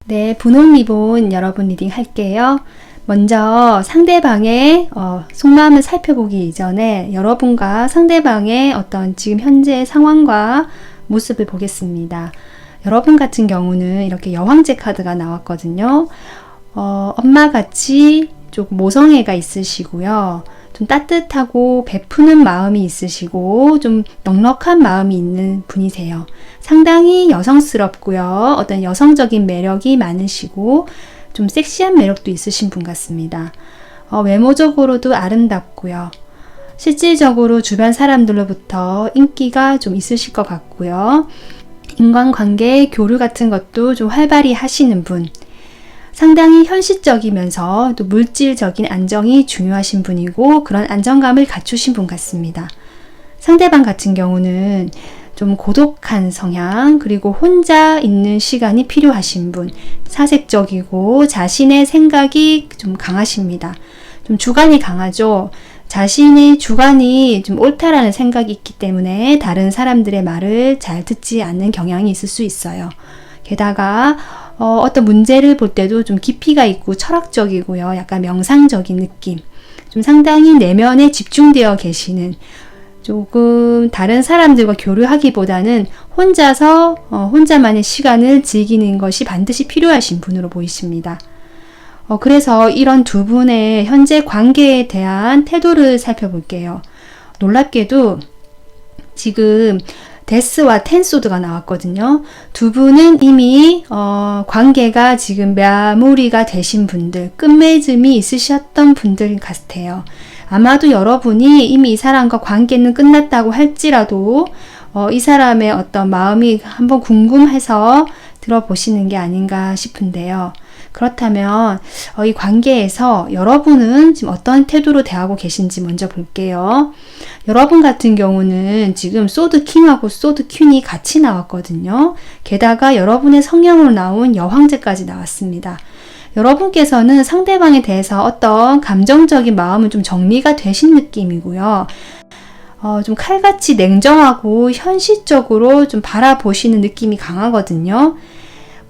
네, 분홍 리본 여러분 리딩 할게요. 먼저 상대방의 속마음을 살펴보기 이전에 여러분과 상대방의 어떤 지금 현재 상황과 모습을 보겠습니다. 여러분 같은 경우는 이렇게 여왕제 카드가 나왔거든요. 엄마같이 조금 모성애가 있으시고요. 좀 따뜻하고 베푸는 마음이 있으시고 좀 넉넉한 마음이 있는 분이세요. 상당히 여성스럽고요. 어떤 여성적인 매력이 많으시고 좀 섹시한 매력도 있으신 분 같습니다. 외모적으로도 아름답고요. 실질적으로 주변 사람들로부터 인기가 좀 있으실 것 같고요. 인간관계, 교류 같은 것도 좀 활발히 하시는 분. 상당히 현실적이면서 또 물질적인 안정이 중요하신 분이고 그런 안정감을 갖추신 분 같습니다. 상대방 같은 경우는 좀 고독한 성향, 그리고 혼자 있는 시간이 필요하신 분, 사색적이고 자신의 생각이 좀 강하십니다. 좀 주관이 강하죠. 자신의 주관이 좀 옳다라는 생각이 있기 때문에 다른 사람들의 말을 잘 듣지 않는 경향이 있을 수 있어요. 게다가 어떤 문제를 볼 때도 좀 깊이가 있고 철학적이고요. 약간 명상적인 느낌. 좀 상당히 내면에 집중되어 계시는, 조금 다른 사람들과 교류하기보다는 혼자서 혼자만의 시간을 즐기는 것이 반드시 필요하신 분으로 보이십니다. 그래서 이런 두 분의 현재 관계에 대한 태도를 살펴볼게요. 놀랍게도 지금 데스와 텐소드가 나왔거든요. 두 분은 이미 관계가 지금 마무리가 되신 분들, 끝맺음이 있으셨던 분들 같아요. 아마도 여러분이 이미 이 사람과 관계는 끝났다고 할지라도 이 사람의 어떤 마음이 한번 궁금해서 들어보시는 게 아닌가 싶은데요. 그렇다면 이 관계에서 여러분은 지금 어떤 태도로 대하고 계신지 먼저 볼게요. 여러분 같은 경우는 지금 소드 킹하고 소드 퀸이 같이 나왔거든요. 게다가 여러분의 성향으로 나온 여황제까지 나왔습니다. 여러분께서는 상대방에 대해서 어떤 감정적인 마음은 좀 정리가 되신 느낌이고요. 좀 칼같이 냉정하고 현실적으로 좀 바라보시는 느낌이 강하거든요.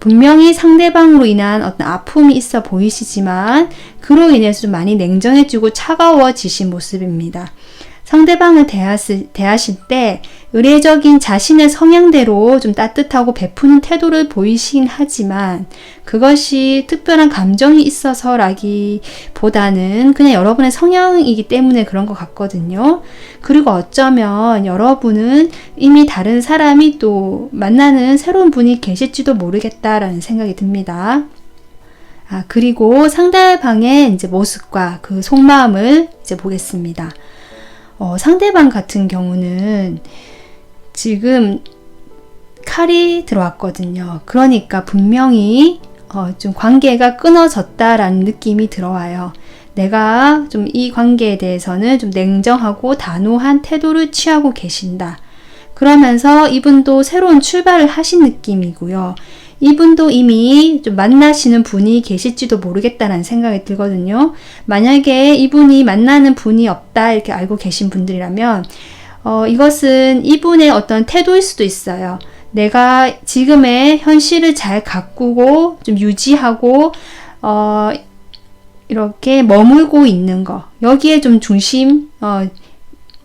분명히 상대방으로 인한 어떤 아픔이 있어 보이시지만 그로 인해서 좀 많이 냉정해지고 차가워지신 모습입니다. 상대방을 대하실 때 의례적인 자신의 성향대로 좀 따뜻하고 베푸는 태도를 보이시긴 하지만 그것이 특별한 감정이 있어서라기보다는 그냥 여러분의 성향이기 때문에 그런 것 같거든요. 그리고 어쩌면 여러분은 이미 다른 사람이 또 만나는 새로운 분이 계실지도 모르겠다라는 생각이 듭니다. 그리고 상대방의 이제 모습과 그 속마음을 이제 보겠습니다. 상대방 같은 경우는 지금 칼이 들어왔거든요. 그러니까 분명히 좀 관계가 끊어졌다라는 느낌이 들어와요. 내가 좀 이 관계에 대해서는 좀 냉정하고 단호한 태도를 취하고 계신다. 그러면서 이분도 새로운 출발을 하신 느낌이고요. 이분도 이미 좀 만나시는 분이 계실지도 모르겠다는 생각이 들거든요. 만약에 이분이 만나는 분이 없다 이렇게 알고 계신 분들이라면 이것은 이분의 어떤 태도일 수도 있어요. 내가 지금의 현실을 잘 가꾸고 좀 유지하고 이렇게 머물고 있는 거, 여기에 좀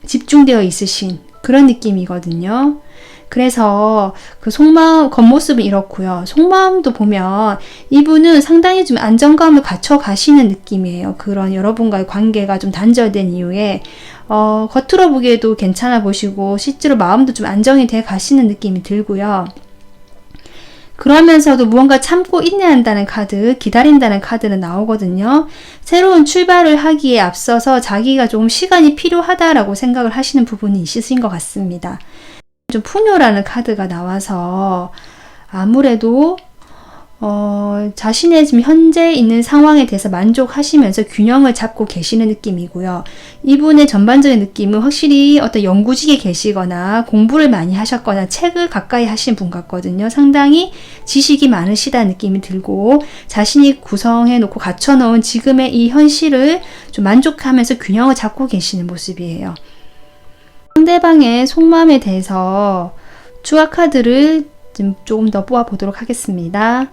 집중되어 있으신 그런 느낌이거든요. 그래서 그 속마음, 겉모습은 이렇고요. 속마음도 보면 이분은 상당히 좀 안정감을 갖춰 가시는 느낌이에요. 그런 여러분과의 관계가 좀 단절된 이후에 겉으로 보기에도 괜찮아 보시고 실제로 마음도 좀 안정이 돼 가시는 느낌이 들고요. 그러면서도 무언가 참고 인내한다는 카드, 기다린다는 카드는 나오거든요. 새로운 출발을 하기에 앞서서 자기가 조금 시간이 필요하다라고 생각을 하시는 부분이 있으신 것 같습니다. 좀 풍요라는 카드가 나와서 아무래도 자신의 지금 현재 있는 상황에 대해서 만족하시면서 균형을 잡고 계시는 느낌이고요. 이분의 전반적인 느낌은 확실히 어떤 연구직에 계시거나 공부를 많이 하셨거나 책을 가까이 하신 분 같거든요. 상당히 지식이 많으시다는 느낌이 들고 자신이 구성해 놓고 갖춰 놓은 지금의 이 현실을 좀 만족하면서 균형을 잡고 계시는 모습이에요. 상대방의 속마음에 대해서 추가 카드를 조금 더 뽑아 보도록 하겠습니다.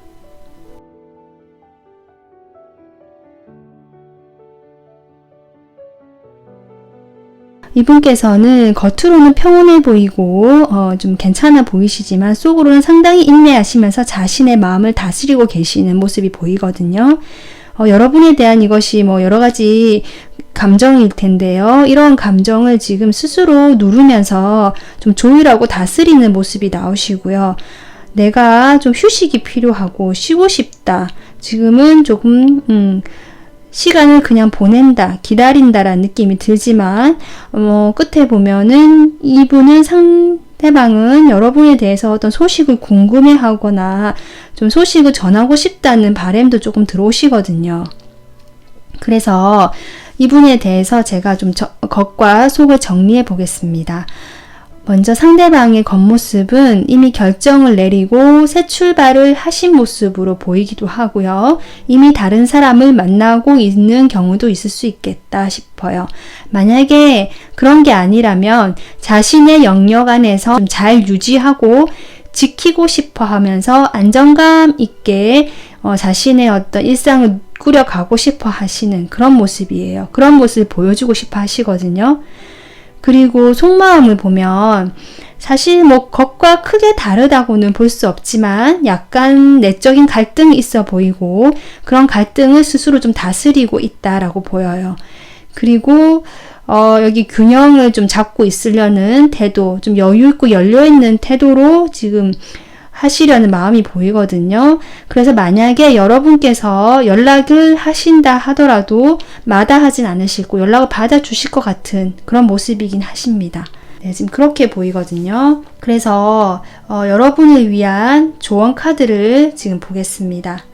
이분께서는 겉으로는 평온해 보이고 좀 괜찮아 보이시지만 속으로는 상당히 인내하시면서 자신의 마음을 다스리고 계시는 모습이 보이거든요. 여러분에 대한 이것이 여러 가지 감정일 텐데요. 이런 감정을 지금 스스로 누르면서 좀 조율하고 다스리는 모습이 나오시고요. 내가 좀 휴식이 필요하고 쉬고 싶다. 지금은 조금 시간을 그냥 보낸다, 기다린다라는 느낌이 들지만 끝에 보면은 이분은 상대방은 여러분에 대해서 어떤 소식을 궁금해하거나 좀 소식을 전하고 싶다는 바람도 조금 들어오시거든요. 그래서 이분에 대해서 제가 좀 겉과 속을 정리해 보겠습니다. 먼저 상대방의 겉모습은 이미 결정을 내리고 새 출발을 하신 모습으로 보이기도 하고요. 이미 다른 사람을 만나고 있는 경우도 있을 수 있겠다 싶어요. 만약에 그런 게 아니라면 자신의 영역 안에서 좀 잘 유지하고 지키고 싶어 하면서 안정감 있게 자신의 어떤 일상을 꾸려가고 싶어 하시는 그런 모습이에요. 그런 모습을 보여주고 싶어 하시거든요. 그리고 속마음을 보면 사실 겉과 크게 다르다고는 볼 수 없지만 약간 내적인 갈등이 있어 보이고 그런 갈등을 스스로 좀 다스리고 있다라고 보여요. 그리고 여기 균형을 좀 잡고 있으려는 태도, 좀 여유 있고 열려 있는 태도로 지금 하시려는 마음이 보이거든요. 그래서 만약에 여러분께서 연락을 하신다 하더라도 마다하진 않으시고 연락을 받아주실 것 같은 그런 모습이긴 하십니다. 네, 지금 그렇게 보이거든요. 그래서 여러분을 위한 조언 카드를 지금 보겠습니다.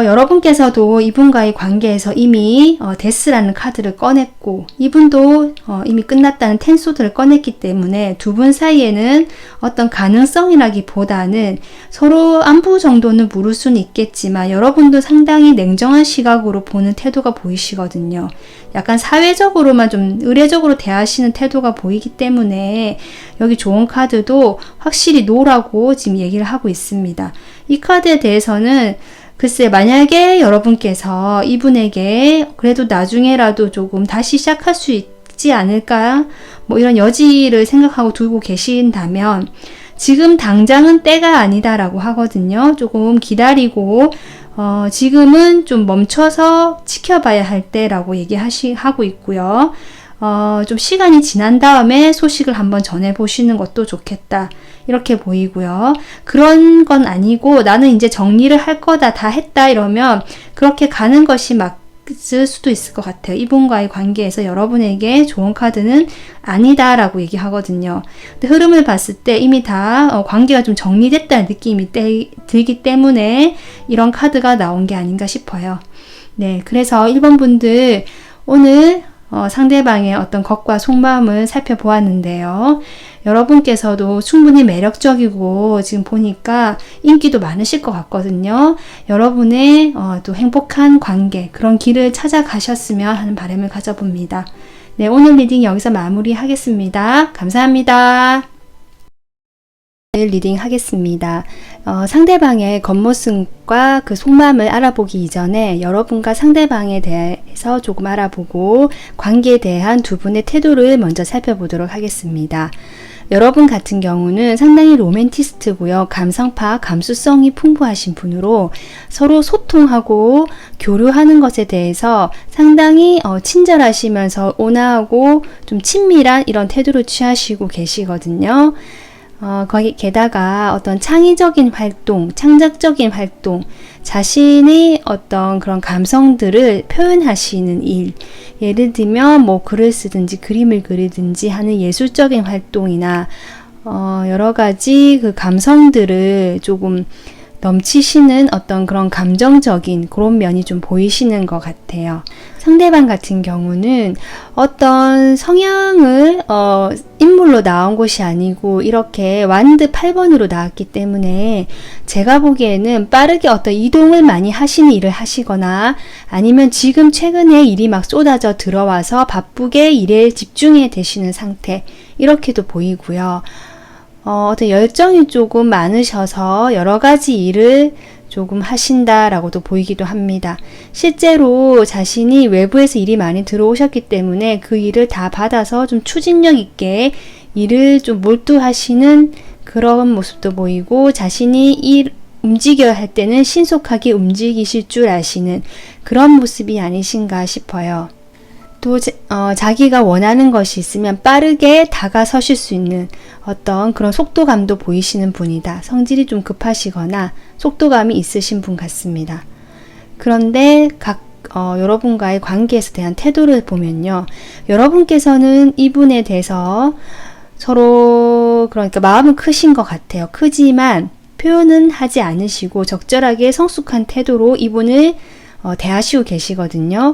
여러분께서도 이분과의 관계에서 이미 데스라는 카드를 꺼냈고 이분도 이미 끝났다는 텐소드를 꺼냈기 때문에 두 분 사이에는 어떤 가능성이라기보다는 서로 안부 정도는 물을 수는 있겠지만 여러분도 상당히 냉정한 시각으로 보는 태도가 보이시거든요. 약간 사회적으로만 좀 의례적으로 대하시는 태도가 보이기 때문에 여기 좋은 카드도 확실히 노라고 지금 얘기를 하고 있습니다. 이 카드에 대해서는 글쎄 만약에 여러분께서 이분에게 그래도 나중에라도 조금 다시 시작할 수 있지 않을까 이런 여지를 생각하고 두고 계신다면 지금 당장은 때가 아니다라고 하거든요. 조금 기다리고 지금은 좀 멈춰서 지켜봐야 할 때라고 하고 있고요. 좀 시간이 지난 다음에 소식을 한번 전해보시는 것도 좋겠다. 이렇게 보이고요. 그런 건 아니고 나는 이제 정리를 할 거다, 다 했다 이러면 그렇게 가는 것이 맞을 수도 있을 것 같아요. 이분과의 관계에서 여러분에게 좋은 카드는 아니다라고 얘기하거든요. 근데 흐름을 봤을 때 이미 다 관계가 좀 정리됐다는 느낌이 들기 때문에 이런 카드가 나온 게 아닌가 싶어요. 네, 그래서 1번 분들 오늘 상대방의 어떤 겉과 속마음을 살펴보았는데요. 여러분께서도 충분히 매력적이고 지금 보니까 인기도 많으실 것 같거든요. 여러분의 또 행복한 관계, 그런 길을 찾아가셨으면 하는 바람을 가져봅니다. 네, 오늘 리딩 여기서 마무리하겠습니다. 감사합니다. 리딩 하겠습니다. 상대방의 겉모습과 그 속마음을 알아보기 이전에 여러분과 상대방에 대해서 조금 알아보고 관계에 대한 두 분의 태도를 먼저 살펴보도록 하겠습니다. 여러분 같은 경우는 상당히 로맨티스트고요. 감성파, 감수성이 풍부하신 분으로 서로 소통하고 교류하는 것에 대해서 상당히 친절하시면서 온화하고 좀 친밀한 이런 태도를 취하시고 계시거든요. 게다가 어떤 창의적인 활동, 창작적인 활동, 자신의 어떤 그런 감성들을 표현하시는 일, 예를 들면 뭐 글을 쓰든지 그림을 그리든지 하는 예술적인 활동이나 여러 가지 그 감성들을 조금 넘치시는 어떤 그런 감정적인 그런 면이 좀 보이시는 것 같아요. 상대방 같은 경우는 어떤 성향을 인물로 나온 것이 아니고 이렇게 완드 8번으로 나왔기 때문에 제가 보기에는 빠르게 어떤 이동을 많이 하시는 일을 하시거나 아니면 지금 최근에 일이 막 쏟아져 들어와서 바쁘게 일에 집중해 되시는 상태, 이렇게도 보이고요. 어떤 열정이 조금 많으셔서 여러 가지 일을 조금 하신다라고도 보이기도 합니다. 실제로 자신이 외부에서 일이 많이 들어오셨기 때문에 그 일을 다 받아서 좀 추진력 있게 일을 좀 몰두하시는 그런 모습도 보이고, 자신이 움직여야 할 때는 신속하게 움직이실 줄 아시는 그런 모습이 아니신가 싶어요. 또 자기가 원하는 것이 있으면 빠르게 다가서실 수 있는 어떤 그런 속도감도 보이시는 분이다. 성질이 좀 급하시거나 속도감이 있으신 분 같습니다. 그런데 여러분과의 관계에서 대한 태도를 보면요. 여러분께서는 이분에 대해서 서로 그러니까 마음은 크신 것 같아요. 크지만 표현은 하지 않으시고 적절하게 성숙한 태도로 이분을 대하시고 계시거든요.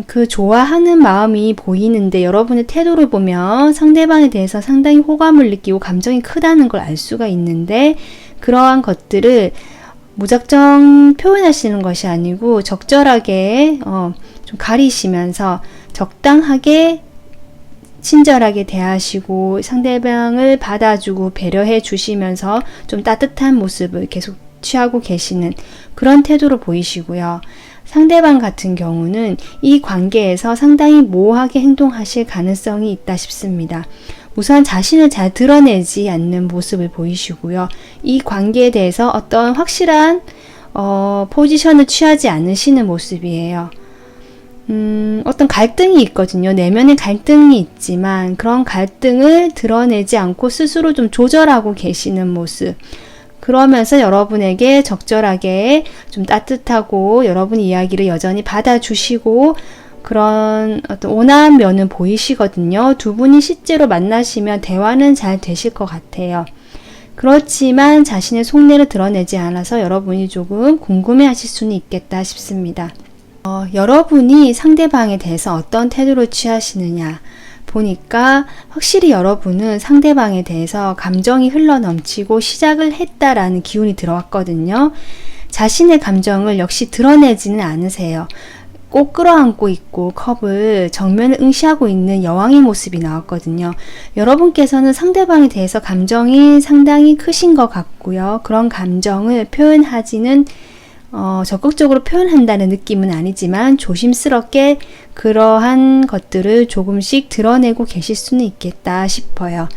그 좋아하는 마음이 보이는데 여러분의 태도를 보면 상대방에 대해서 상당히 호감을 느끼고 감정이 크다는 걸 알 수가 있는데, 그러한 것들을 무작정 표현하시는 것이 아니고 적절하게 좀 가리시면서 적당하게 친절하게 대하시고 상대방을 받아주고 배려해 주시면서 좀 따뜻한 모습을 계속 취하고 계시는 그런 태도로 보이시고요. 상대방 같은 경우는 이 관계에서 상당히 모호하게 행동하실 가능성이 있다 싶습니다. 우선 자신을 잘 드러내지 않는 모습을 보이시고요. 이 관계에 대해서 어떤 확실한 포지션을 취하지 않으시는 모습이에요. 어떤 갈등이 있거든요. 내면의 갈등이 있지만 그런 갈등을 드러내지 않고 스스로 좀 조절하고 계시는 모습. 그러면서 여러분에게 적절하게 좀 따뜻하고 여러분 이야기를 여전히 받아주시고 그런 어떤 온화한 면은 보이시거든요. 두 분이 실제로 만나시면 대화는 잘 되실 것 같아요. 그렇지만 자신의 속내를 드러내지 않아서 여러분이 조금 궁금해 하실 수는 있겠다 싶습니다. 여러분이 상대방에 대해서 어떤 태도를 취하시느냐 보니까 확실히 여러분은 상대방에 대해서 감정이 흘러넘치고 시작을 했다라는 기운이 들어왔거든요. 자신의 감정을 역시 드러내지는 않으세요. 꼭 끌어안고 있고 컵을 정면을 응시하고 있는 여왕의 모습이 나왔거든요. 여러분께서는 상대방에 대해서 감정이 상당히 크신 것 같고요. 그런 감정을 표현하지는 적극적으로 표현한다는 느낌은 아니지만 조심스럽게 그러한 것들을 조금씩 드러내고 계실 수는 있겠다 싶어요.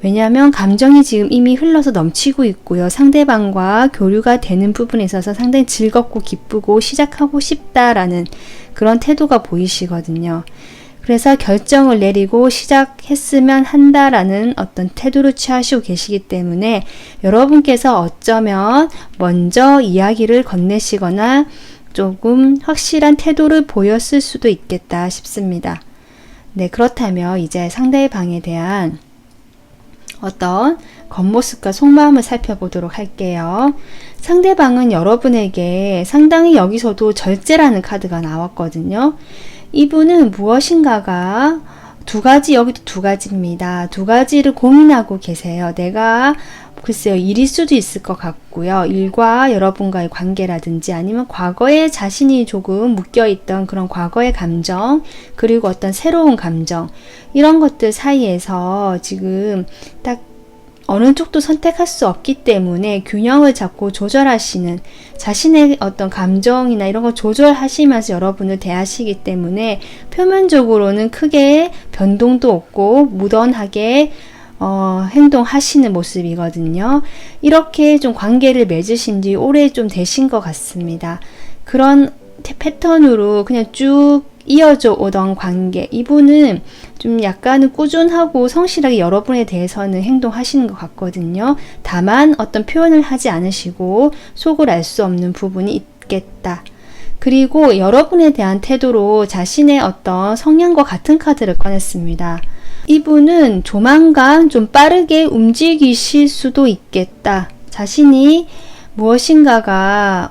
왜냐하면 감정이 지금 이미 흘러서 넘치고 있고요. 상대방과 교류가 되는 부분에 있어서 상당히 즐겁고 기쁘고 시작하고 싶다라는 그런 태도가 보이시거든요. 그래서 결정을 내리고 시작했으면 한다라는 어떤 태도를 취하시고 계시기 때문에 여러분께서 어쩌면 먼저 이야기를 건네시거나 조금 확실한 태도를 보였을 수도 있겠다 싶습니다. 네, 그렇다면 이제 상대방에 대한 어떤 겉모습과 속마음을 살펴보도록 할게요. 상대방은 여러분에게 상당히 여기서도 절제라는 카드가 나왔거든요. 이분은 무엇인가가 두 가지, 여기도 두 가지입니다. 두 가지를 고민하고 계세요. 내가 글쎄요, 일일 수도 있을 것 같고요. 일과 여러분과의 관계라든지 아니면 과거에 자신이 조금 묶여있던 그런 과거의 감정, 그리고 어떤 새로운 감정, 이런 것들 사이에서 지금 딱 어느 쪽도 선택할 수 없기 때문에 균형을 잡고 조절하시는, 자신의 어떤 감정이나 이런 거 조절하시면서 여러분을 대하시기 때문에 표면적으로는 크게 변동도 없고 무던하게 행동하시는 모습이거든요. 이렇게 좀 관계를 맺으신 지 오래 좀 되신 것 같습니다. 그런 패턴으로 그냥 쭉 이어져 오던 관계, 이분은 좀 약간은 꾸준하고 성실하게 여러분에 대해서는 행동하시는 것 같거든요. 다만 어떤 표현을 하지 않으시고 속을 알 수 없는 부분이 있겠다. 그리고 여러분에 대한 태도로 자신의 어떤 성향과 같은 카드를 꺼냈습니다. 이분은 조만간 좀 빠르게 움직이실 수도 있겠다. 자신이 무엇인가가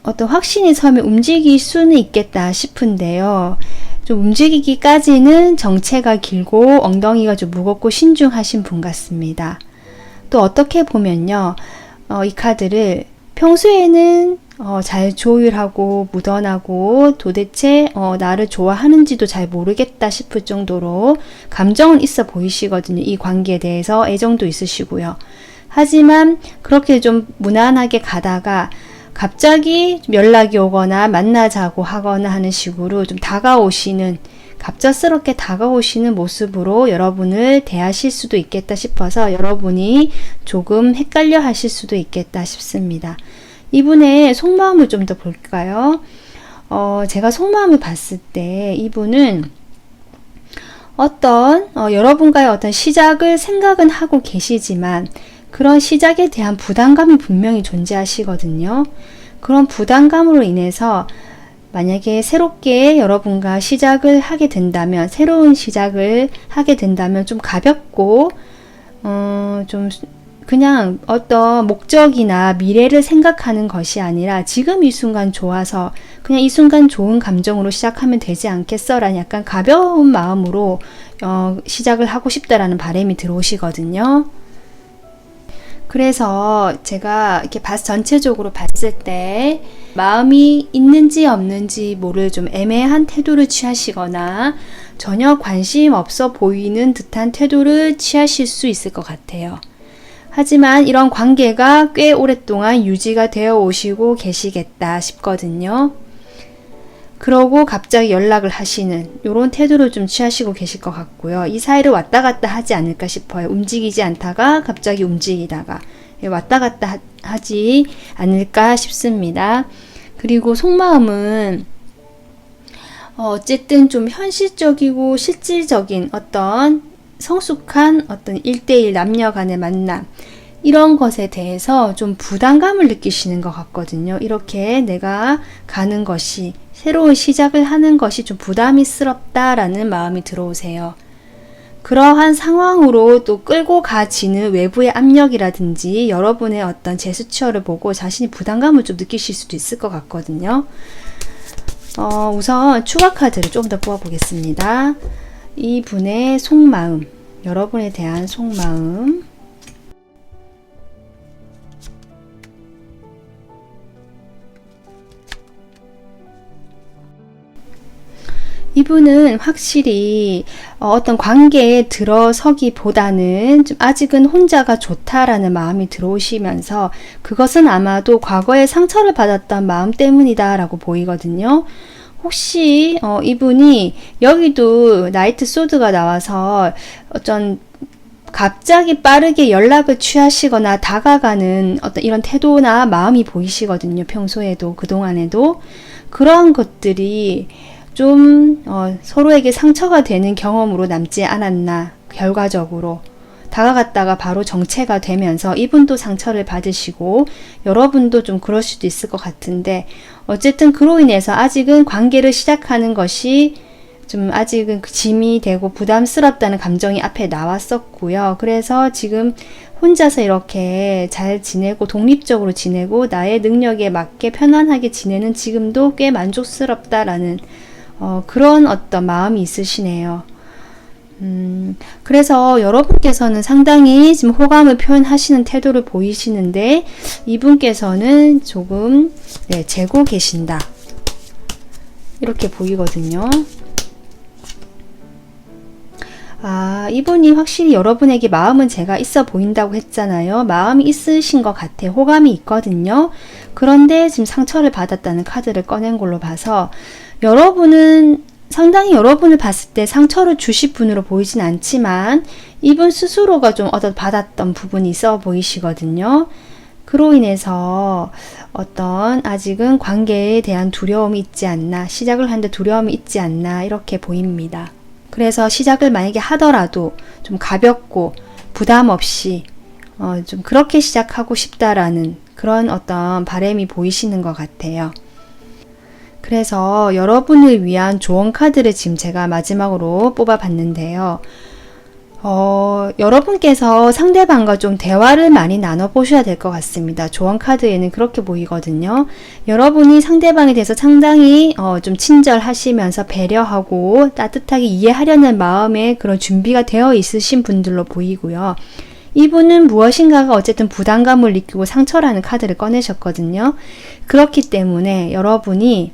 어떤 확신이 서면 움직일 수는 있겠다 싶은데요. 좀 움직이기까지는 정체가 길고 엉덩이가 좀 무겁고 신중하신 분 같습니다. 또 어떻게 보면요, 이 카드를 평소에는 잘 조율하고 무던하고 도대체 나를 좋아하는지도 잘 모르겠다 싶을 정도로 감정은 있어 보이시거든요. 이 관계에 대해서 애정도 있으시고요. 하지만 그렇게 좀 무난하게 가다가 갑자기 연락이 오거나 만나자고 하거나 하는 식으로 좀 다가오시는, 갑작스럽게 다가오시는 모습으로 여러분을 대하실 수도 있겠다 싶어서 여러분이 조금 헷갈려 하실 수도 있겠다 싶습니다. 이분의 속마음을 좀 더 볼까요? 제가 속마음을 봤을 때 이분은 여러분과의 어떤 시작을 생각은 하고 계시지만 그런 시작에 대한 부담감이 분명히 존재하시거든요. 그런 부담감으로 인해서 만약에 새롭게 여러분과 시작을 하게 된다면, 새로운 시작을 하게 된다면 좀 가볍고 좀 그냥 어떤 목적이나 미래를 생각하는 것이 아니라 지금 이 순간 좋아서 그냥 이 순간 좋은 감정으로 시작하면 되지 않겠어? 라는 약간 가벼운 마음으로 시작을 하고 싶다라는 바람이 들어오시거든요. 그래서 제가 이렇게 전체적으로 봤을 때 마음이 있는지 없는지 모를 좀 애매한 태도를 취하시거나 전혀 관심 없어 보이는 듯한 태도를 취하실 수 있을 것 같아요. 하지만 이런 관계가 꽤 오랫동안 유지가 되어 오시고 계시겠다 싶거든요. 그러고 갑자기 연락을 하시는 이런 태도를 좀 취하시고 계실 것 같고요. 이 사이를 왔다 갔다 하지 않을까 싶어요. 움직이지 않다가 갑자기 움직이다가 왔다 갔다 하지 않을까 싶습니다. 그리고 속마음은 어쨌든 좀 현실적이고 실질적인 어떤 성숙한 어떤 1대1 남녀 간의 만남, 이런 것에 대해서 좀 부담감을 느끼시는 것 같거든요. 이렇게 내가 가는 것이, 새로운 시작을 하는 것이 좀 부담스럽다라는 마음이 들어오세요. 그러한 상황으로 또 끌고 가지는 외부의 압력이라든지 여러분의 어떤 제스처를 보고 자신이 부담감을 좀 느끼실 수도 있을 것 같거든요. 우선 추가 카드를 좀 더 뽑아보겠습니다. 이분의 속마음, 여러분에 대한 속마음. 이분은 확실히 어떤 관계에 들어서기보다는 좀 아직은 혼자가 좋다라는 마음이 들어오시면서 그것은 아마도 과거에 상처를 받았던 마음 때문이다 라고 보이거든요. 혹시 이분이, 여기도 나이트 소드가 나와서 어떤 갑자기 빠르게 연락을 취하시거나 다가가는 어떤 이런 태도나 마음이 보이시거든요. 평소에도, 그동안에도. 그러한 것들이 좀 서로에게 상처가 되는 경험으로 남지 않았나. 결과적으로 다가갔다가 바로 정체가 되면서 이분도 상처를 받으시고 여러분도 좀 그럴 수도 있을 것 같은데, 어쨌든 그로 인해서 아직은 관계를 시작하는 것이 좀 아직은 짐이 되고 부담스럽다는 감정이 앞에 나왔었고요. 그래서 지금 혼자서 이렇게 잘 지내고 독립적으로 지내고 나의 능력에 맞게 편안하게 지내는 지금도 꽤 만족스럽다라는 그런 어떤 마음이 있으시네요. 그래서 여러분께서는 상당히 지금 호감을 표현하시는 태도를 보이시는데 이분께서는 조금 재고 계신다. 이렇게 보이거든요. 이분이 확실히 여러분에게 마음은 제가 있어 보인다고 했잖아요. 마음이 있으신 것 같아요. 호감이 있거든요. 그런데 지금 상처를 받았다는 카드를 꺼낸 걸로 봐서 여러분은 상당히 여러분을 봤을 때 상처를 주실 분으로 보이진 않지만 이분 스스로가 좀 얻어받았던 부분이 있어 보이시거든요. 그로 인해서 어떤 아직은 관계에 대한 두려움이 있지 않나, 시작을 하는데 두려움이 있지 않나 이렇게 보입니다. 그래서 시작을 만약에 하더라도 좀 가볍고 부담 없이 좀 그렇게 시작하고 싶다라는 그런 어떤 바람이 보이시는 것 같아요. 그래서 여러분을 위한 조언 카드를 지금 제가 마지막으로 뽑아봤는데요. 여러분께서 상대방과 좀 대화를 많이 나눠보셔야 될 것 같습니다. 조언 카드에는 그렇게 보이거든요. 여러분이 상대방에 대해서 상당히 좀 친절하시면서 배려하고 따뜻하게 이해하려는 마음에 그런 준비가 되어 있으신 분들로 보이고요. 이분은 무엇인가가 어쨌든 부담감을 느끼고 상처라는 카드를 꺼내셨거든요. 그렇기 때문에 여러분이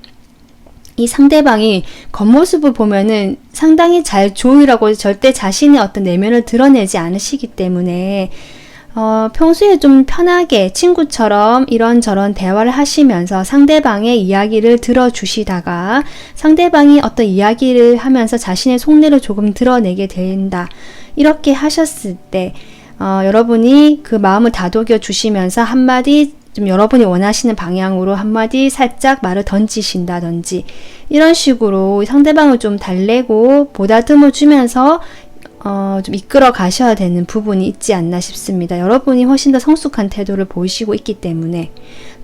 이 상대방이 겉모습을 보면은 상당히 잘 조율하고 절대 자신의 어떤 내면을 드러내지 않으시기 때문에 평소에 좀 편하게 친구처럼 이런저런 대화를 하시면서 상대방의 이야기를 들어주시다가 상대방이 어떤 이야기를 하면서 자신의 속내를 조금 드러내게 된다. 이렇게 하셨을 때 여러분이 그 마음을 다독여 주시면서 한마디 좀 여러분이 원하시는 방향으로 한마디 살짝 말을 던지신다든지 이런 식으로 상대방을 좀 달래고 보다듬어 주면서 좀 이끌어 가셔야 되는 부분이 있지 않나 싶습니다. 여러분이 훨씬 더 성숙한 태도를 보이시고 있기 때문에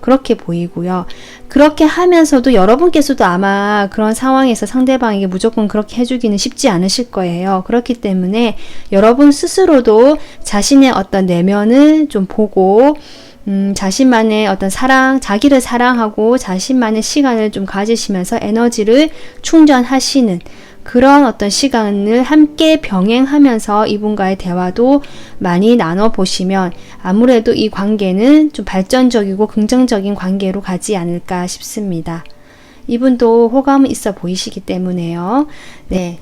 그렇게 보이고요. 그렇게 하면서도 여러분께서도 아마 그런 상황에서 상대방에게 무조건 그렇게 해주기는 쉽지 않으실 거예요. 그렇기 때문에 여러분 스스로도 자신의 어떤 내면을 좀 보고 자신만의 어떤 자기를 사랑하고 자신만의 시간을 좀 가지시면서 에너지를 충전하시는 그런 어떤 시간을 함께 병행하면서 이분과의 대화도 많이 나눠보시면 아무래도 이 관계는 좀 발전적이고 긍정적인 관계로 가지 않을까 싶습니다. 이분도 호감이 있어 보이시기 때문에요. 네.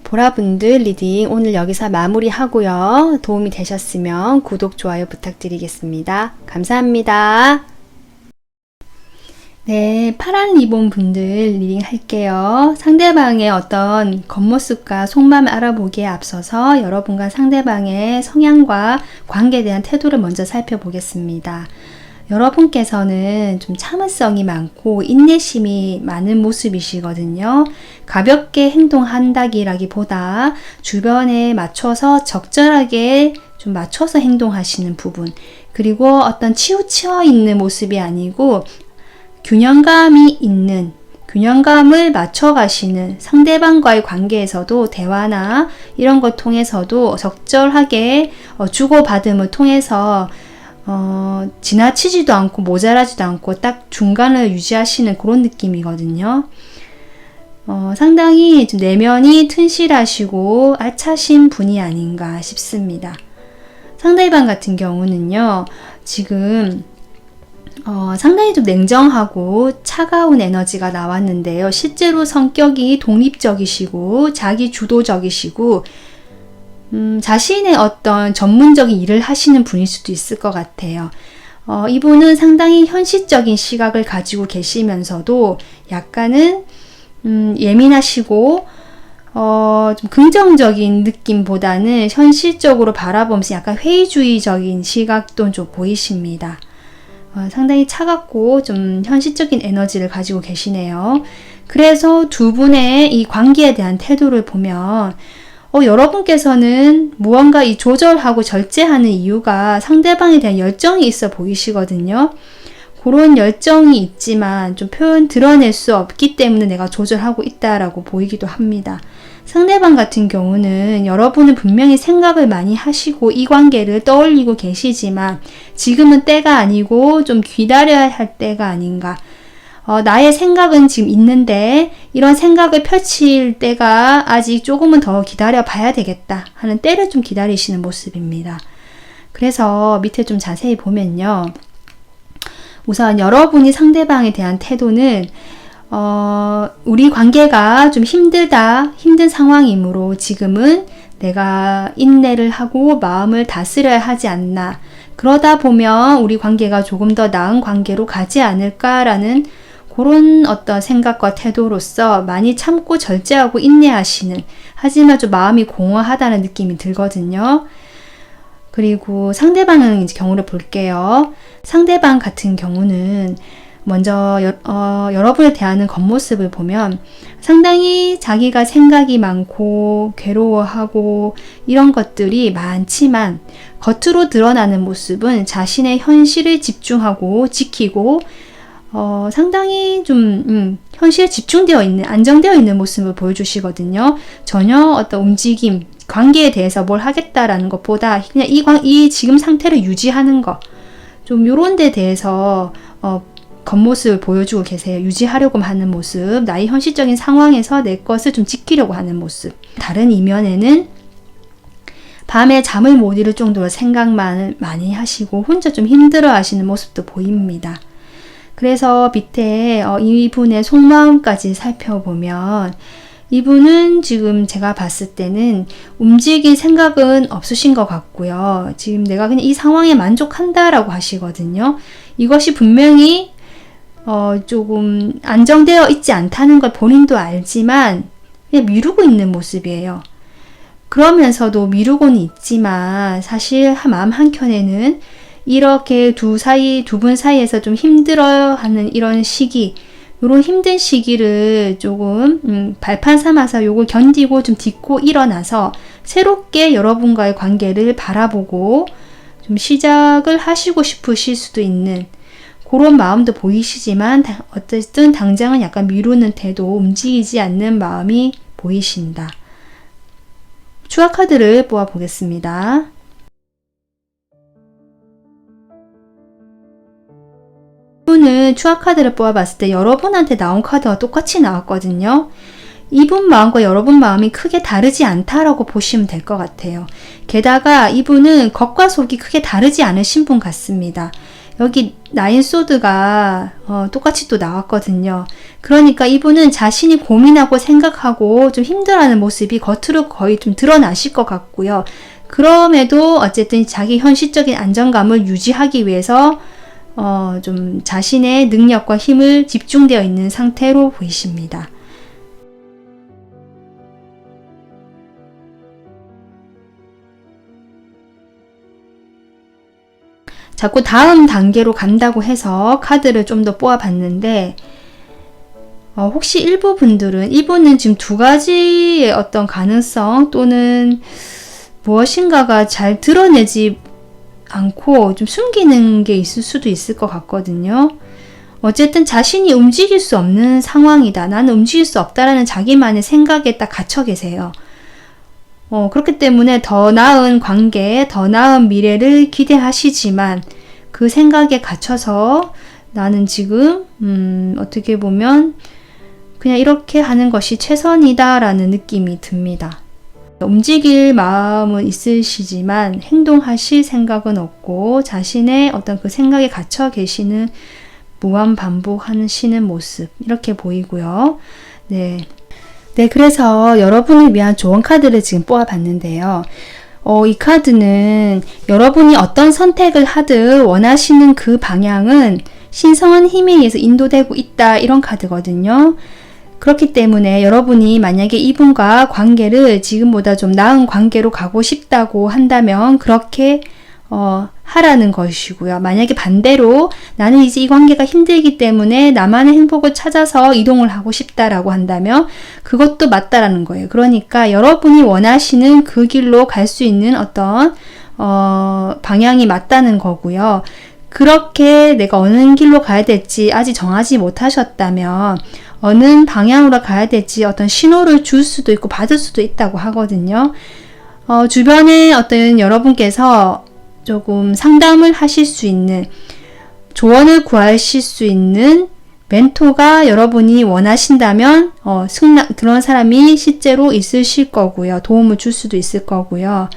보라분들 리딩 오늘 여기서 마무리하고요. 도움이 되셨으면 구독, 좋아요 부탁드리겠습니다. 감사합니다. 네, 파란 리본 분들 리딩 할게요. 상대방의 어떤 겉모습과 속마음을 알아보기에 앞서서 여러분과 상대방의 성향과 관계에 대한 태도를 먼저 살펴보겠습니다. 여러분께서는 좀 참을성이 많고 인내심이 많은 모습이시거든요. 가볍게 행동한다기라기보다 주변에 맞춰서 적절하게 좀 맞춰서 행동하시는 부분, 그리고 어떤 치우쳐 있는 모습이 아니고 균형감이 있는, 균형감을 맞춰가시는 상대방과의 관계에서도 대화나 이런 것 통해서도 적절하게 주고받음을 통해서 지나치지도 않고 모자라지도 않고 딱 중간을 유지하시는 그런 느낌이거든요. 상당히 좀 내면이 튼실하시고 알차신 분이 아닌가 싶습니다. 상대방 같은 경우는요, 지금 상당히 좀 냉정하고 차가운 에너지가 나왔는데요. 실제로 성격이 독립적이시고 자기 주도적이시고 자신의 어떤 전문적인 일을 하시는 분일 수도 있을 것 같아요. 이분은 상당히 현실적인 시각을 가지고 계시면서도 약간은 예민하시고 좀 긍정적인 느낌보다는 현실적으로 바라보면서 약간 회의주의적인 시각도 좀 보이십니다. 상당히 차갑고 좀 현실적인 에너지를 가지고 계시네요. 그래서 두 분의 이 관계에 대한 태도를 보면 여러분께서는 무언가 이 조절하고 절제하는 이유가 상대방에 대한 열정이 있어 보이시거든요. 그런 열정이 있지만 좀 드러낼 수 없기 때문에 내가 조절하고 있다라고 보이기도 합니다. 상대방 같은 경우는 여러분은 분명히 생각을 많이 하시고 이 관계를 떠올리고 계시지만 지금은 때가 아니고 좀 기다려야 할 때가 아닌가. 나의 생각은 지금 있는데 이런 생각을 펼칠 때가 아직 조금은 더 기다려 봐야 되겠다 하는 때를 좀 기다리시는 모습입니다. 그래서 밑에 좀 자세히 보면요. 우선 여러분이 상대방에 대한 태도는 우리 관계가 좀 힘든 상황이므로 지금은 내가 인내를 하고 마음을 다스려야 하지 않나. 그러다 보면 우리 관계가 조금 더 나은 관계로 가지 않을까라는 그런 어떤 생각과 태도로서 많이 참고 절제하고 인내하시는, 하지만 좀 마음이 공허하다는 느낌이 들거든요. 그리고 상대방의 경우를 볼게요. 상대방 같은 경우는 먼저 여러분을 대하는 겉모습을 보면 상당히 자기가 생각이 많고 괴로워하고 이런 것들이 많지만 겉으로 드러나는 모습은 자신의 현실에 집중하고 지키고 상당히 좀 현실에 집중되어 있는, 안정되어 있는 모습을 보여주시거든요. 전혀 어떤 움직임, 관계에 대해서 뭘 하겠다라는 것보다 그냥 이 지금 상태를 유지하는 거, 좀 요런 데 대해서 겉모습을 보여주고 계세요. 유지하려고 하는 모습, 나의 현실적인 상황에서 내 것을 좀 지키려고 하는 모습. 다른 이면에는 밤에 잠을 못 이룰 정도로 생각만 많이 하시고 혼자 좀 힘들어 하시는 모습도 보입니다. 그래서 밑에 이분의 속마음까지 살펴보면 이분은 지금 제가 봤을 때는 움직일 생각은 없으신 것 같고요. 지금 내가 그냥 이 상황에 만족한다라고 하시거든요. 이것이 분명히 조금 안정되어 있지 않다는 걸 본인도 알지만 그냥 미루고 있는 모습이에요. 그러면서도 미루고는 있지만 사실 마음 한켠에는 이렇게 두 분 사이에서 좀 힘들어하는 이런 시기, 이런 힘든 시기를 조금 발판 삼아서 요걸 견디고 좀 딛고 일어나서 새롭게 여러분과의 관계를 바라보고 좀 시작을 하시고 싶으실 수도 있는 그런 마음도 보이시지만 어쨌든 당장은 약간 미루는 태도, 움직이지 않는 마음이 보이신다. 추가 카드를 뽑아 보겠습니다. 이분은 추가 카드를 뽑아봤을 때 여러분한테 나온 카드와 똑같이 나왔거든요. 이분 마음과 여러분 마음이 크게 다르지 않다라고 보시면 될 것 같아요. 게다가 이분은 겉과 속이 크게 다르지 않으신 분 같습니다. 여기 나인 소드가 똑같이 또 나왔거든요. 그러니까 이분은 자신이 고민하고 생각하고 좀 힘들어하는 모습이 겉으로 거의 좀 드러나실 것 같고요. 그럼에도 어쨌든 자기 현실적인 안정감을 유지하기 위해서 좀 자신의 능력과 힘을 집중되어 있는 상태로 보이십니다. 자꾸 다음 단계로 간다고 해서 카드를 좀 더 뽑아봤는데 혹시 일부 분들은 이분은 지금 두 가지의 어떤 가능성 또는 무엇인가가 잘 드러내지 않고 좀 숨기는 게 있을 수도 있을 것 같거든요. 어쨌든 자신이 움직일 수 없는 상황이다. 나는 움직일 수 없다라는 자기만의 생각에 딱 갇혀 계세요. 그렇기 때문에 더 나은 관계, 더 나은 미래를 기대하시지만 그 생각에 갇혀서 나는 지금 어떻게 보면 그냥 이렇게 하는 것이 최선이다라는 느낌이 듭니다. 움직일 마음은 있으시지만 행동하실 생각은 없고 자신의 어떤 그 생각에 갇혀 계시는 무한 반복하시는 모습 이렇게 보이고요. 네, 그래서 여러분을 위한 조언 카드를 지금 뽑아봤는데요. 이 카드는 여러분이 어떤 선택을 하든 원하시는 그 방향은 신성한 힘에 의해서 인도되고 있다 이런 카드거든요. 그렇기 때문에 여러분이 만약에 이분과 관계를 지금보다 좀 나은 관계로 가고 싶다고 한다면 그렇게 하라는 것이고요. 만약에 반대로 나는 이제 이 관계가 힘들기 때문에 나만의 행복을 찾아서 이동을 하고 싶다라고 한다면 그것도 맞다라는 거예요. 그러니까 여러분이 원하시는 그 길로 갈 수 있는 어떤 방향이 맞다는 거고요. 그렇게 내가 어느 길로 가야 될지 아직 정하지 못하셨다면 어느 방향으로 가야 될지 어떤 신호를 줄 수도 있고 받을 수도 있다고 하거든요. 주변에 어떤 여러분께서 조금 상담을 하실 수 있는, 조언을 구하실 수 있는 멘토가 여러분이 원하신다면 그런 사람이 실제로 있으실 거고요. 도움을 줄 수도 있을 거고요.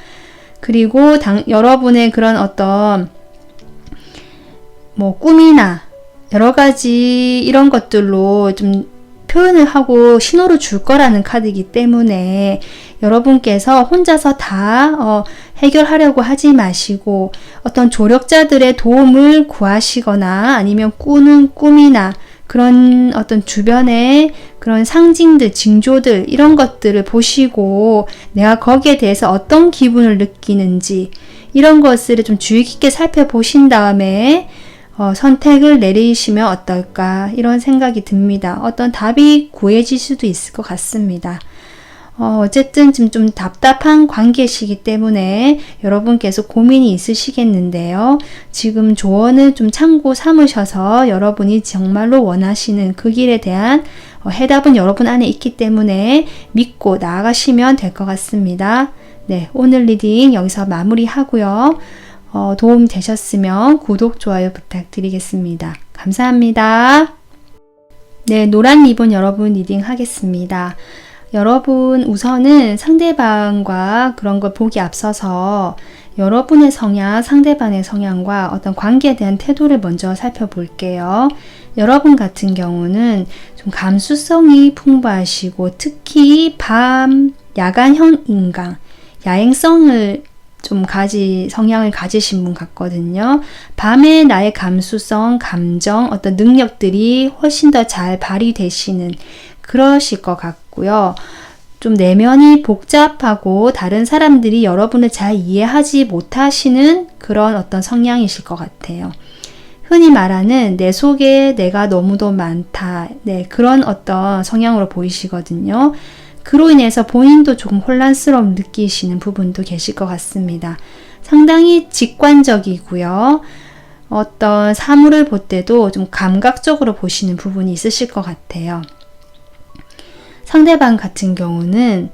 그리고 여러분의 그런 어떤 꿈이나 여러 가지 이런 것들로 좀 표현을 하고 신호를 줄 거라는 카드이기 때문에 여러분께서 혼자서 다 해결하려고 하지 마시고 어떤 조력자들의 도움을 구하시거나 아니면 꾸는 꿈이나 그런 어떤 주변의 그런 상징들, 징조들 이런 것들을 보시고 내가 거기에 대해서 어떤 기분을 느끼는지 이런 것을 좀 주의 깊게 살펴보신 다음에 선택을 내리시면 어떨까 이런 생각이 듭니다. 어떤 답이 구해질 수도 있을 것 같습니다. 어쨌든 지금 좀 답답한 관계시기 때문에 여러분께서 고민이 있으시겠는데요. 지금 조언을 좀 참고 삼으셔서 여러분이 정말로 원하시는 그 길에 대한 해답은 여러분 안에 있기 때문에 믿고 나아가시면 될 것 같습니다. 네, 오늘 리딩 여기서 마무리하고요. 도움이 되셨으면 구독, 좋아요 부탁드리겠습니다. 감사합니다. 네, 노란 리본 여러분 리딩 하겠습니다. 여러분 우선은 상대방과 그런 걸 보기 앞서서 여러분의 성향, 상대방의 성향과 어떤 관계에 대한 태도를 먼저 살펴볼게요. 여러분 같은 경우는 좀 감수성이 풍부하시고 특히 야간형 인간, 야행성을 좀 성향을 가지신 분 같거든요. 밤에 나의 감수성, 감정, 어떤 능력들이 훨씬 더 잘 발휘되시는 그러실 것 같고요. 좀 내면이 복잡하고 다른 사람들이 여러분을 잘 이해하지 못하시는 그런 어떤 성향이실 것 같아요. 흔히 말하는 내 속에 내가 너무도 많다. 네, 그런 어떤 성향으로 보이시거든요. 그로 인해서 본인도 조금 혼란스러움 느끼시는 부분도 계실 것 같습니다. 상당히 직관적이고요. 어떤 사물을 볼 때도 좀 감각적으로 보시는 부분이 있으실 것 같아요. 상대방 같은 경우는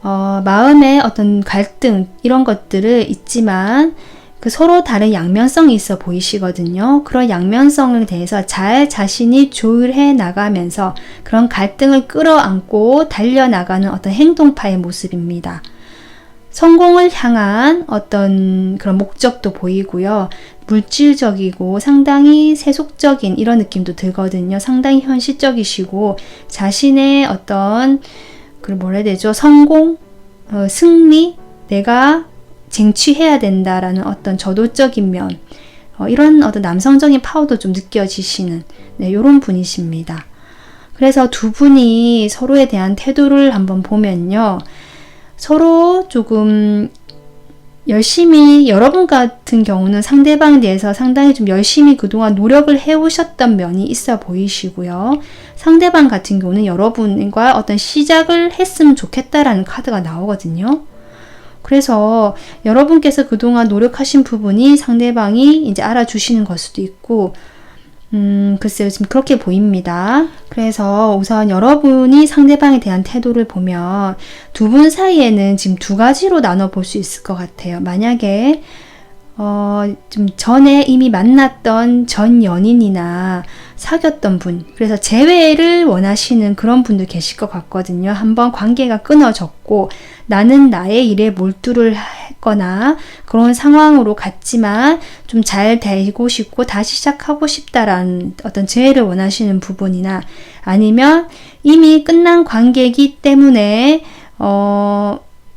마음의 어떤 갈등 이런 것들을 있지만 그 서로 다른 양면성이 있어 보이시거든요. 그런 양면성에 대해서 잘 자신이 조율해 나가면서 그런 갈등을 끌어안고 달려나가는 어떤 행동파의 모습입니다. 성공을 향한 어떤 그런 목적도 보이고요. 물질적이고 상당히 세속적인 이런 느낌도 들거든요. 상당히 현실적이시고 자신의 어떤 성공, 승리, 내가 쟁취해야 된다라는 어떤 저돌적인 면, 이런 어떤 남성적인 파워도 좀 느껴지시는 이런 분이십니다. 그래서 두 분이 서로에 대한 태도를 한번 보면요. 서로 조금 열심히, 여러분 같은 경우는 상대방에 대해서 상당히 좀 열심히 그동안 노력을 해오셨던 면이 있어 보이시고요. 상대방 같은 경우는 여러분과 어떤 시작을 했으면 좋겠다라는 카드가 나오거든요. 그래서 여러분께서 그동안 노력하신 부분이 상대방이 이제 알아주시는 걸 수도 있고, 글쎄요, 지금 그렇게 보입니다. 그래서 우선 여러분이 상대방에 대한 태도를 보면 두 분 사이에는 지금 두 가지로 나눠볼 수 있을 것 같아요. 만약에 좀 전에 이미 만났던 전 연인이나 사귀었던 분, 그래서 재회를 원하시는 그런 분도 계실 것 같거든요. 한번 관계가 끊어졌고 나는 나의 일에 몰두를 했거나 그런 상황으로 갔지만 좀 잘 되고 싶고 다시 시작하고 싶다라는 어떤 재회를 원하시는 부분이나 아니면 이미 끝난 관계이기 때문에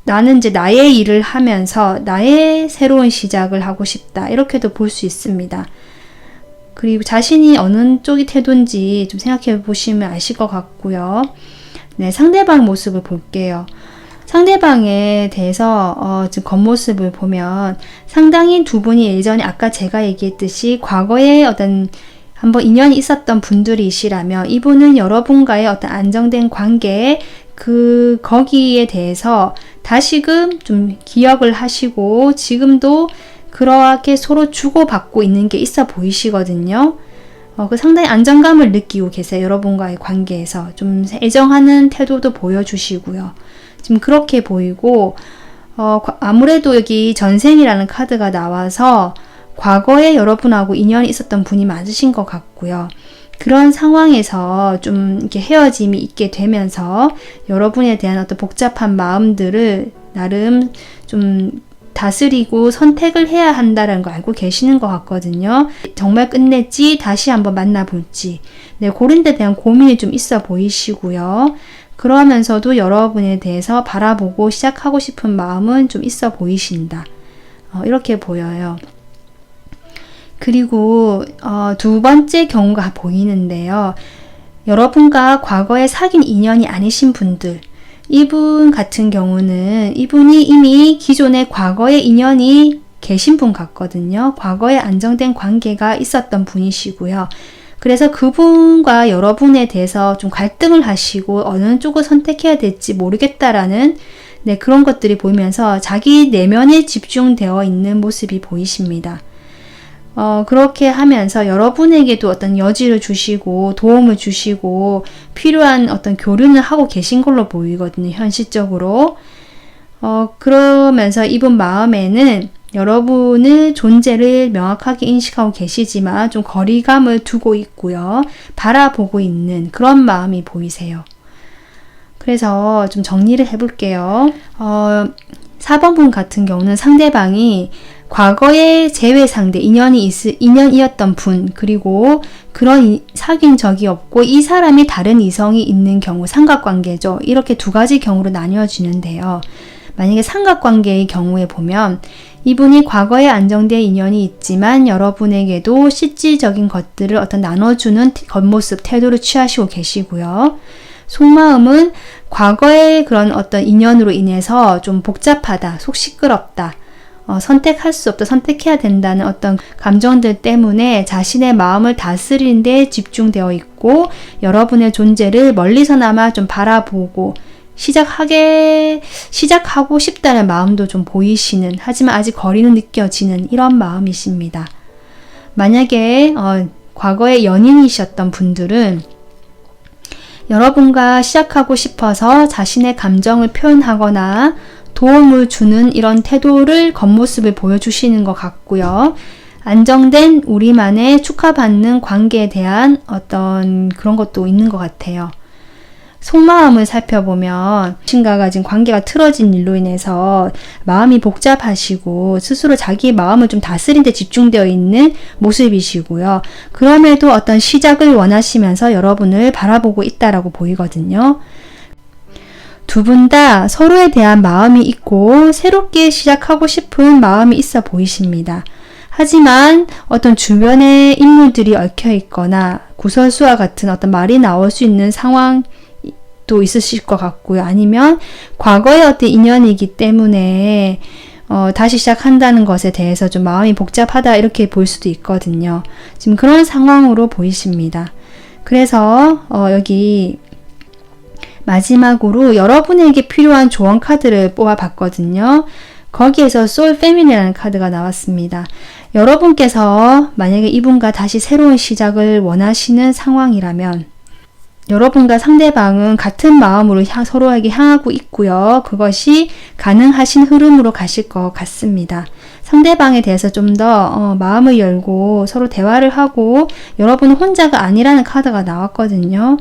나는 이제 나의 일을 하면서 나의 새로운 시작을 하고 싶다. 이렇게도 볼 수 있습니다. 그리고 자신이 어느 쪽이 태도인지 좀 생각해 보시면 아실 것 같고요. 네, 상대방 모습을 볼게요. 상대방에 대해서 지금 겉모습을 보면 상당히 두 분이 예전에 아까 제가 얘기했듯이 과거에 어떤 한번 인연이 있었던 분들이시라면 이분은 여러분과의 어떤 안정된 관계에 거기에 대해서 다시금 좀 기억을 하시고 지금도 그렇게 서로 주고받고 있는 게 있어 보이시거든요. 그 상당히 안정감을 느끼고 계세요. 여러분과의 관계에서 좀 애정하는 태도도 보여주시고요. 지금 그렇게 보이고 아무래도 여기 전생이라는 카드가 나와서 과거에 여러분하고 인연이 있었던 분이 맞으신 것 같고요. 그런 상황에서 좀 이렇게 헤어짐이 있게 되면서 여러분에 대한 어떤 복잡한 마음들을 나름 좀 다스리고 선택을 해야 한다는 걸 알고 계시는 것 같거든요. 정말 끝냈지? 다시 한번 만나볼지. 네, 그런 데 대한 고민이 좀 있어 보이시고요. 그러면서도 여러분에 대해서 바라보고 시작하고 싶은 마음은 좀 있어 보이신다. 이렇게 보여요. 그리고 두 번째 경우가 보이는데요. 여러분과 과거에 사귄 인연이 아니신 분들, 이분 같은 경우는 이분이 이미 기존의 과거의 인연이 계신 분 같거든요. 과거에 안정된 관계가 있었던 분이시고요. 그래서 그분과 여러분에 대해서 좀 갈등을 하시고 어느 쪽을 선택해야 될지 모르겠다라는 그런 것들이 보이면서 자기 내면에 집중되어 있는 모습이 보이십니다. 그렇게 하면서 여러분에게도 어떤 여지를 주시고 도움을 주시고 필요한 어떤 교류는 하고 계신 걸로 보이거든요. 현실적으로. 그러면서 이분 마음에는 여러분의 존재를 명확하게 인식하고 계시지만 좀 거리감을 두고 있고요. 바라보고 있는 그런 마음이 보이세요. 그래서 좀 정리를 해볼게요. 4번 분 같은 경우는 상대방이 과거의 재회 상대, 인연이었던 분, 그리고 그런 사귄 적이 없고 이 사람이 다른 이성이 있는 경우, 삼각관계죠. 이렇게 두 가지 경우로 나뉘어지는데요. 만약에 삼각관계의 경우에 보면 이분이 과거에 안정된 인연이 있지만 여러분에게도 실질적인 것들을 어떤 나눠주는 겉모습, 태도를 취하시고 계시고요. 속마음은 과거의 그런 어떤 인연으로 인해서 좀 복잡하다, 속 시끄럽다, 선택할 수 없다, 선택해야 된다는 어떤 감정들 때문에 자신의 마음을 다스리는 데 집중되어 있고 여러분의 존재를 멀리서나마 좀 바라보고 시작하고 싶다는 마음도 좀 보이시는, 하지만 아직 거리는 느껴지는 이런 마음이십니다. 만약에 과거에 연인이셨던 분들은 여러분과 시작하고 싶어서 자신의 감정을 표현하거나 도움을 주는 이런 태도를 겉모습을 보여주시는 것 같고요. 안정된 우리만의 축하받는 관계에 대한 어떤 그런 것도 있는 것 같아요. 속마음을 살펴보면 자신과 가진 관계가 틀어진 일로 인해서 마음이 복잡하시고 스스로 자기 마음을 좀 다스리는 데 집중되어 있는 모습이시고요. 그럼에도 어떤 시작을 원하시면서 여러분을 바라보고 있다라고 보이거든요. 두 분 다 서로에 대한 마음이 있고 새롭게 시작하고 싶은 마음이 있어 보이십니다. 하지만 어떤 주변의 인물들이 얽혀 있거나 구설수와 같은 어떤 말이 나올 수 있는 상황도 있으실 것 같고요. 아니면 과거의 어떤 인연이기 때문에 다시 시작한다는 것에 대해서 좀 마음이 복잡하다 이렇게 볼 수도 있거든요. 지금 그런 상황으로 보이십니다. 그래서 여기 마지막으로 여러분에게 필요한 조언 카드를 뽑아봤거든요. 거기에서 소울 패밀리라는 카드가 나왔습니다. 여러분께서 만약에 이분과 다시 새로운 시작을 원하시는 상황이라면 여러분과 상대방은 같은 마음으로 서로에게 향하고 있고요. 그것이 가능하신 흐름으로 가실 것 같습니다. 상대방에 대해서 좀 더 마음을 열고 서로 대화를 하고 여러분은 혼자가 아니라는 카드가 나왔거든요.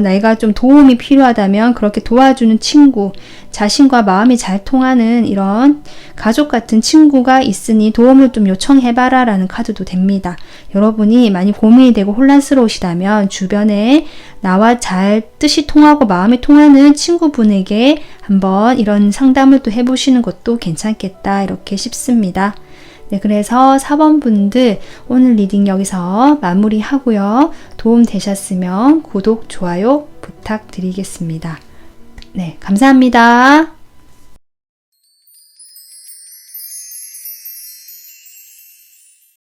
내가 좀 도움이 필요하다면 그렇게 도와주는 친구, 자신과 마음이 잘 통하는 이런 가족 같은 친구가 있으니 도움을 좀 요청해봐라 라는 카드도 됩니다. 여러분이 많이 고민이 되고 혼란스러우시다면 주변에 나와 잘 뜻이 통하고 마음이 통하는 친구분에게 한번 이런 상담을 또 해보시는 것도 괜찮겠다 이렇게 싶습니다. 네, 그래서 4번 분들 오늘 리딩 여기서 마무리하고요. 도움 되셨으면 구독, 좋아요 부탁드리겠습니다. 네, 감사합니다.